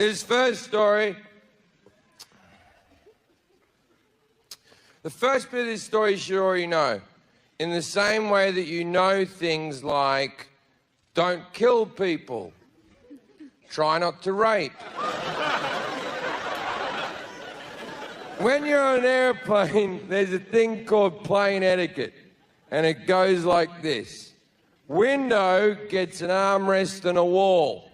His first story. The first bit of this story you should already know. In the same way that you know things like, don't kill people, try not to rape. When you're on an airplane, there's a thing called plane etiquette, and it goes like this. Window gets an armrest and a wall.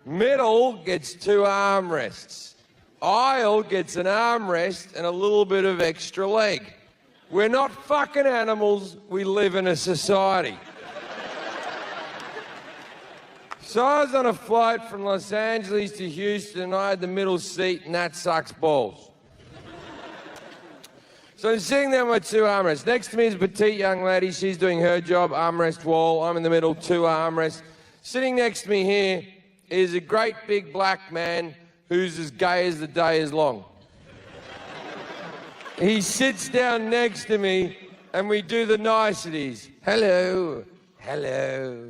Middle gets 2 armrests. Aisle gets an armrest and a little bit of extra leg. We're not fucking animals, we live in a society. So I was on a flight from Los Angeles to Houston, and I had the middle seat, and that sucks balls. So I'm sitting there with my 2 armrests. Next to me is a petite young lady. She's doing her job, armrest wall. I'm in the middle, 2 armrests. Sitting next to me here is a great big black man who's as gay as the day is long. He sits down next to me, and we do the niceties. Hello, hello.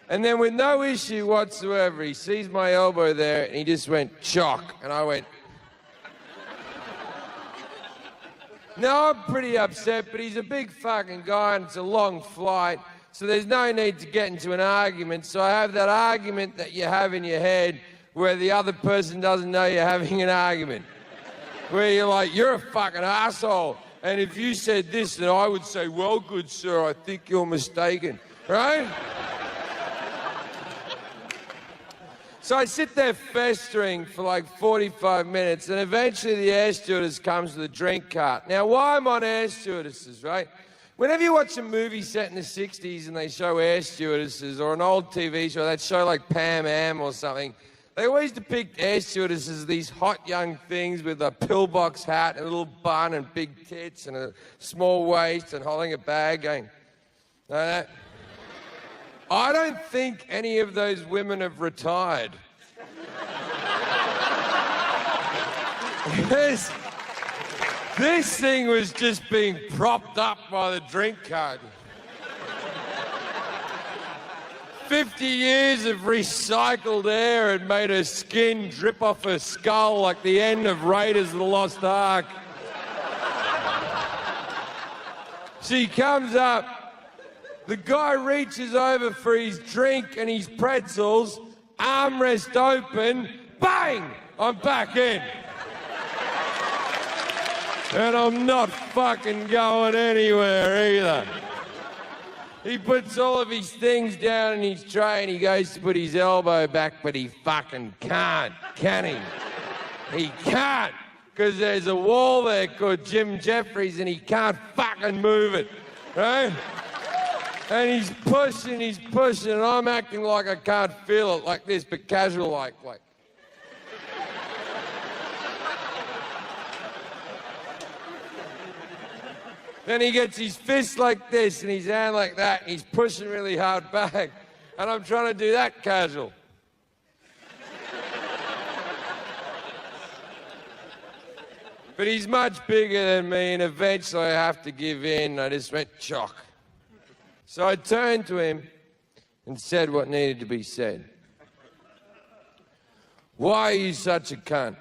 And then with no issue whatsoever, he sees my elbow there, and he just went, chock. And I went... Now, I'm pretty upset, but he's a big fucking guy, and it's a long flight, so there's no need to get into an argument. So I have that argument that you have in your head where the other person doesn't know you're having an argument. Where you're like, you're a fucking asshole. And if you said this, then I would say, well, good sir, I think you're mistaken. Right? So I sit there festering for like 45 minutes, and eventually the air stewardess comes with a drink cart. Now, why I'm on air stewardesses, right? Whenever you watch a movie set in the 60s and they show air stewardesses, or an old TV show, that show like Pam Am or something, they always depict air stewardesses as these hot young things with a pillbox hat and a little bun and big tits and a small waist and holding a bag going, I don't think any of those women have retired. This thing was just being propped up by the drink cart. 50 years of recycled air had made her skin drip off her skull like the end of Raiders of the Lost Ark. She comes up. The guy reaches over for his drink and his pretzels, armrest open, bang! I'm back in. And I'm not fucking going anywhere either. He puts all of his things down in his tray and he goes to put his elbow back, but he fucking can't, can he? He can't, because there's a wall there called Jim Jefferies and he can't fucking move it, right? And he's pushing, and I'm acting like I can't feel it, like this, but casual like. Then he gets his fist like this and his hand like that, and he's pushing really hard back. And I'm trying to do that casual. But he's much bigger than me, and eventually I have to give in. I just went chock. So I turned to him and said what needed to be said. Why are you such a cunt?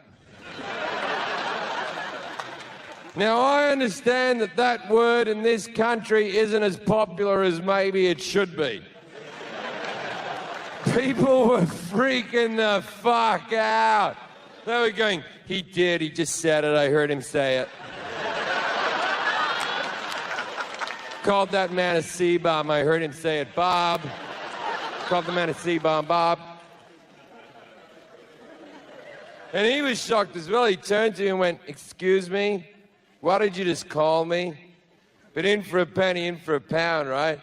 Now, I understand that that word in this country isn't as popular as maybe it should be. People were freaking the fuck out. They were going, he did, he just said it, I heard him say it. Called that man a C-bomb, I heard him say it, Bob. Called the man a C-bomb, Bob. And he was shocked as well. He turned to me and went, excuse me? Why did you just call me? But in for a penny, in for a pound, right?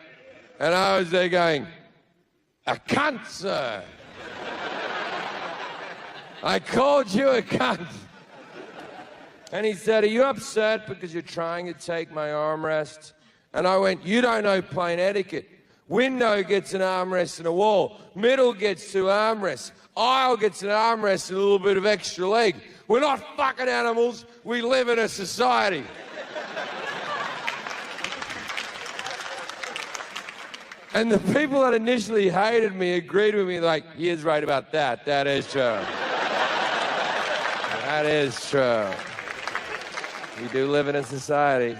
And I was there going, a cunt, sir. I called you a cunt. And he said, are you upset because you're trying to take my armrest? And I went, you don't know plane etiquette. Window gets an armrest and a wall. Middle gets 2 armrests. Aisle gets an armrest and a little bit of extra leg. We're not fucking animals. We live in a society. And the people that initially hated me agreed with me like, he is right about that. That is true. That is true. We do live in a society.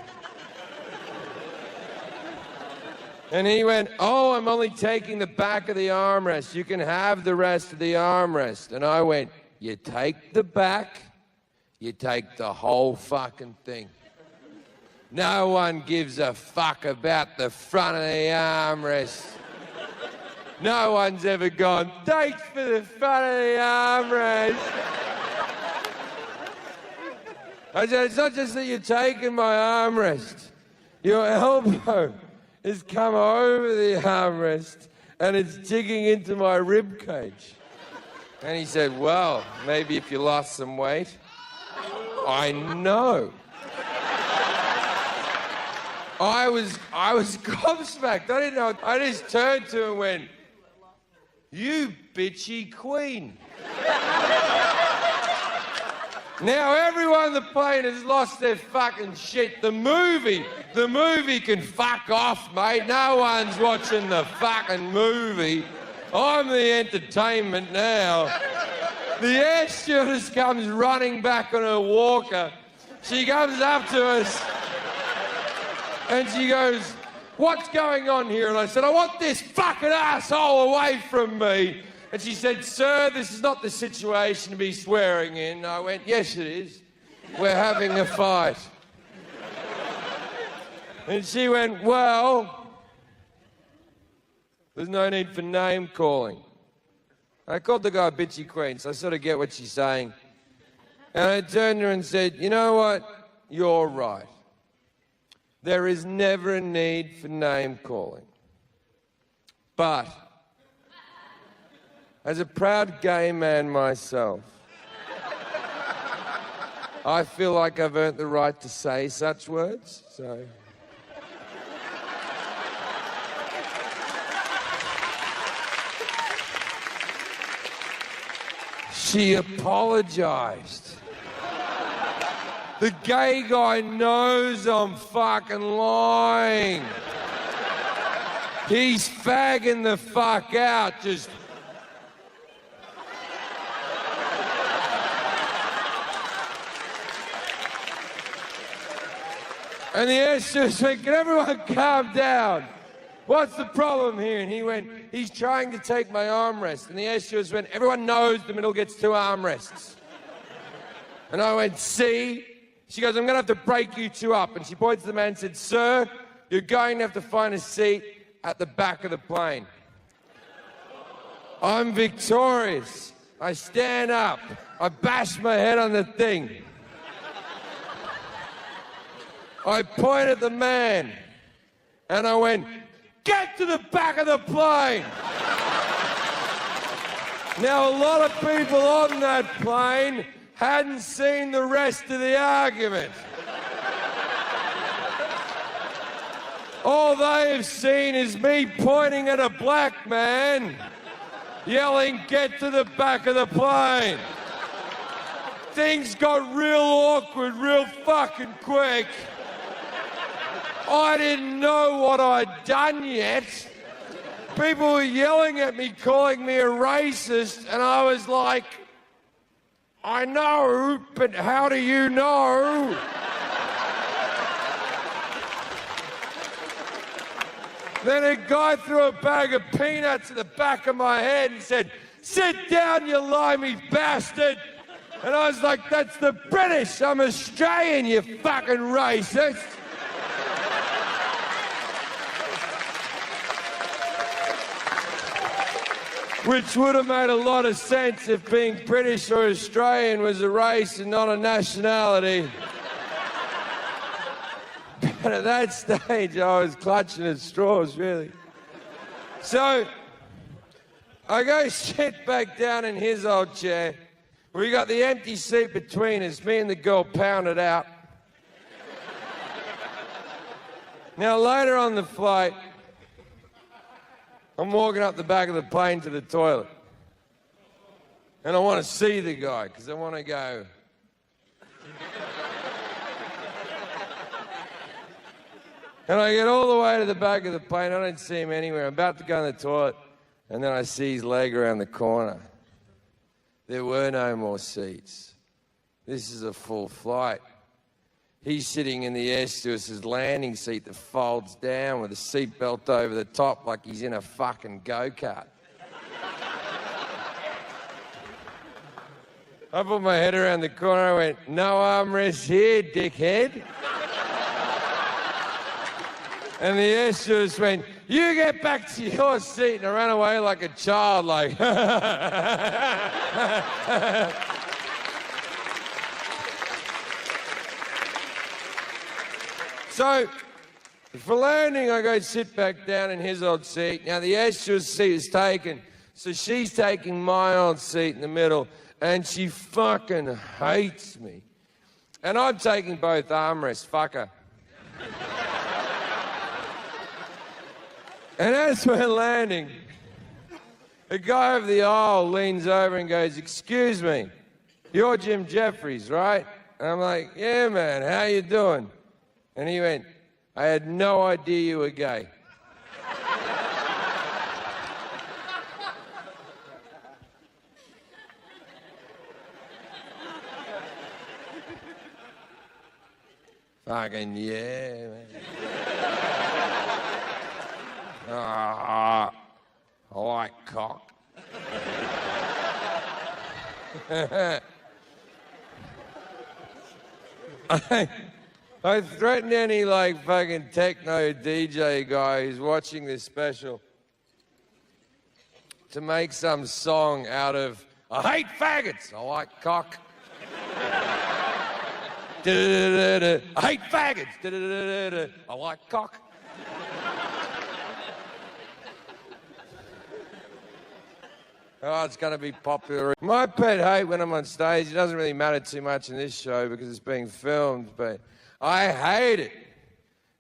And he went, oh, I'm only taking the back of the armrest. You can have the rest of the armrest. And I went, you take the back, you take the whole fucking thing. No one gives a fuck about the front of the armrest. No one's ever gone, thanks for the front of the armrest. I said, it's not just that you're taking my armrest. Your elbow has come over the armrest and it's digging into my rib cage. And he said, well, maybe if you lost some weight. I know. I was gobsmacked. I didn't know. I just turned to him and went, you bitchy queen. Now everyone on the plane has lost their fucking shit. The movie can fuck off, mate. No one's watching the fucking movie. I'm the entertainment now. The air stewardess comes running back on her walker. She comes up to us and she goes, what's going on here? And I said, I want this fucking asshole away from me. And she said, sir, this is not the situation to be swearing in. I went, yes, it is. We're having a fight. And she went, well, there's no need for name calling. I called the guy bitchy queen, so I sort of get what she's saying. And I turned to her and said, you know what? You're right. There is never a need for name calling. But as a proud gay man myself, I feel like I've earned the right to say such words, so. She apologized. The gay guy knows I'm fucking lying. He's fagging the fuck out, just. And the air stewardess went, can everyone calm down? What's the problem here? And he went, he's trying to take my armrest. And the air stewardess went, everyone knows the middle gets 2 armrests. And I went, see? She goes, I'm going to have to break you 2 up. And she points to the man and said, sir, you're going to have to find a seat at the back of the plane. I'm victorious. I stand up. I bash my head on the thing. I point at the man and I went, get to the back of the plane. Now, a lot of people on that plane hadn't seen the rest of the argument. All they have seen is me pointing at a black man, yelling, get to the back of the plane. Things got real awkward real fucking quick. I didn't know what I'd done yet. People were yelling at me, calling me a racist, and I was like, I know, but how do you know? Then a guy threw a bag of peanuts at the back of my head and said, sit down, you limey bastard. And I was like, that's the British. I'm Australian, you fucking racist. Which would have made a lot of sense if being British or Australian was a race and not a nationality. But at that stage, I was clutching at straws, really. So, I go sit back down in his old chair. We got the empty seat between us. Me and the girl pounded out. Now, later on the flight, I'm walking up the back of the plane to the toilet. And I want to see the guy, because I want to go. And I get all the way to the back of the plane. I don't see him anywhere. I'm about to go in the toilet, and then I see his leg around the corner. There were no more seats. This is a full flight. He's sitting in the air stewardess's landing seat that folds down with a seatbelt over the top like he's in a fucking go-kart. I put my head around the corner, I went, "No armrests here, dickhead." And the air stewardess went, "You get back to your seat," and I ran away like a child, like. So, for landing, I go sit back down in his old seat. Now, the air stewardess seat is taken, so she's taking my old seat in the middle, and she fucking hates me. And I'm taking both armrests, fuck her. And as we're landing, a guy over the aisle leans over and goes, "Excuse me, you're Jim Jefferies, right?" And I'm like, "Yeah, man, how you doing?" And he went, "I had no idea you were gay." Fucking yeah, man. I like cock. I threatened any like fucking techno DJ guy who's watching this special to make some song out of "I hate faggots, I like cock." I hate faggots, I like cock. Oh, it's going to be popular. My pet hate when I'm on stage, it doesn't really matter too much in this show because it's being filmed, but I hate it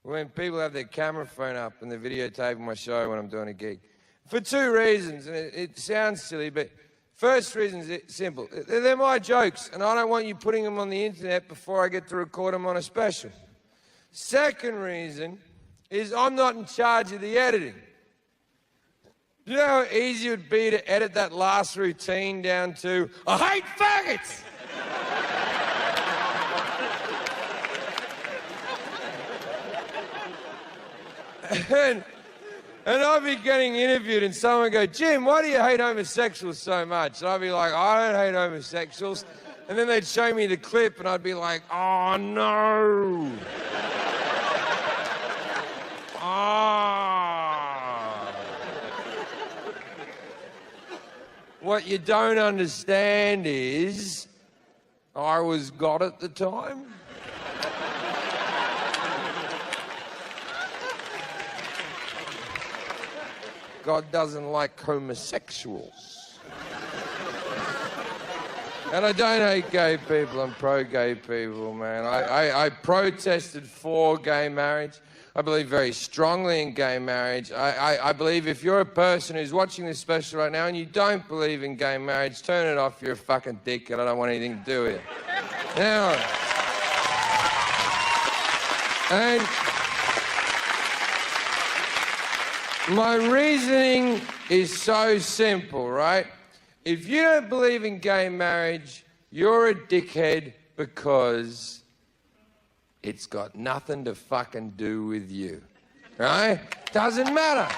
when people have their camera phone up and they're videotaping my show when I'm doing a gig. For two reasons, and it sounds silly, but first reason is simple. They're my jokes, and I don't want you putting them on the internet before I get to record them on a special. Second reason is I'm not in charge of the editing. You know how easy it would be to edit that last routine down to "I hate faggots"? and I'd be getting interviewed and someone would go, "Jim, why do you hate homosexuals so much?" And I'd be like, "I don't hate homosexuals." And then they'd show me the clip and I'd be like, "Oh no." What you don't understand is I was God at the time. God doesn't like homosexuals. And I don't hate gay people, I'm pro-gay people, man. I protested for gay marriage. I believe very strongly in gay marriage. I believe if you're a person who's watching this special right now and you don't believe in gay marriage, turn it off, you're a fucking dick and I don't want anything to do with it. Now, and my reasoning is so simple, right? If you don't believe in gay marriage, you're a dickhead because it's got nothing to fucking do with you, right? Doesn't matter.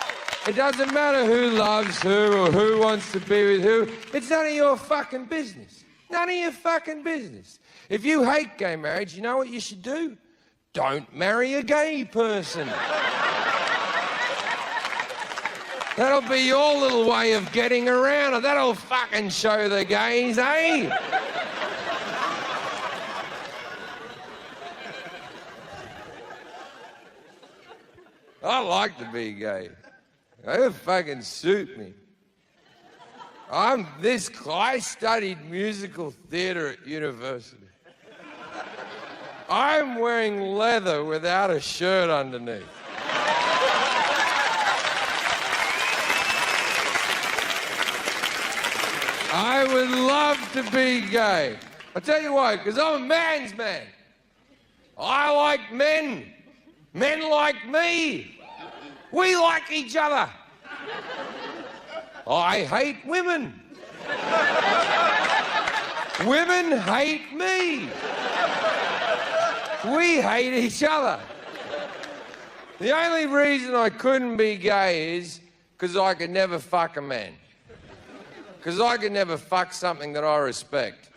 It doesn't matter who loves who or who wants to be with who. It's none of your fucking business. None of your fucking business. If you hate gay marriage, you know what you should do? Don't marry a gay person. That'll be your little way of getting around it. That'll fucking show the gays, eh? I like to be gay. It'll fucking suit me. I studied musical theatre at university. I'm wearing leather without a shirt underneath. I would love to be gay. I'll tell you why, because I'm a man's man. I like men. Men like me. We like each other. I hate women. Women hate me. We hate each other. The only reason I couldn't be gay is because I could never fuck a man. Because I could never fuck something that I respect.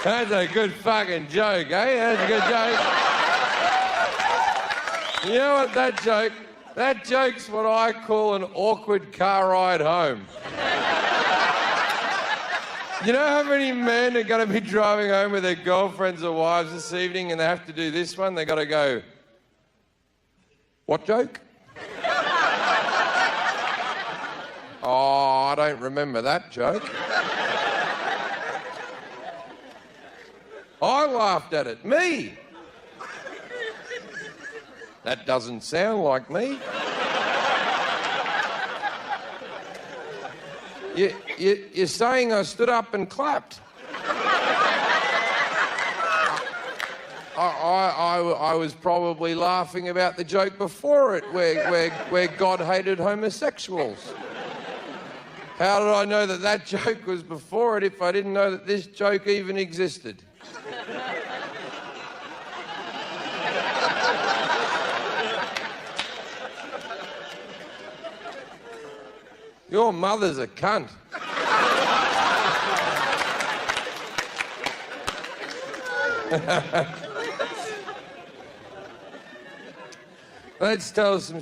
That's a good fucking joke, eh? That's a good joke. You know what, that joke's what I call an awkward car ride home. You know how many men are going to be driving home with their girlfriends or wives this evening and they have to do this one? They got to go, what joke? Oh, I don't remember that joke. I laughed at it. Me. That doesn't sound like me. You're saying I stood up and clapped. I was probably laughing about the joke before it where God hated homosexuals. How did I know that that joke was before it if I didn't know that this joke even existed? Your mother's a cunt. Let's tell some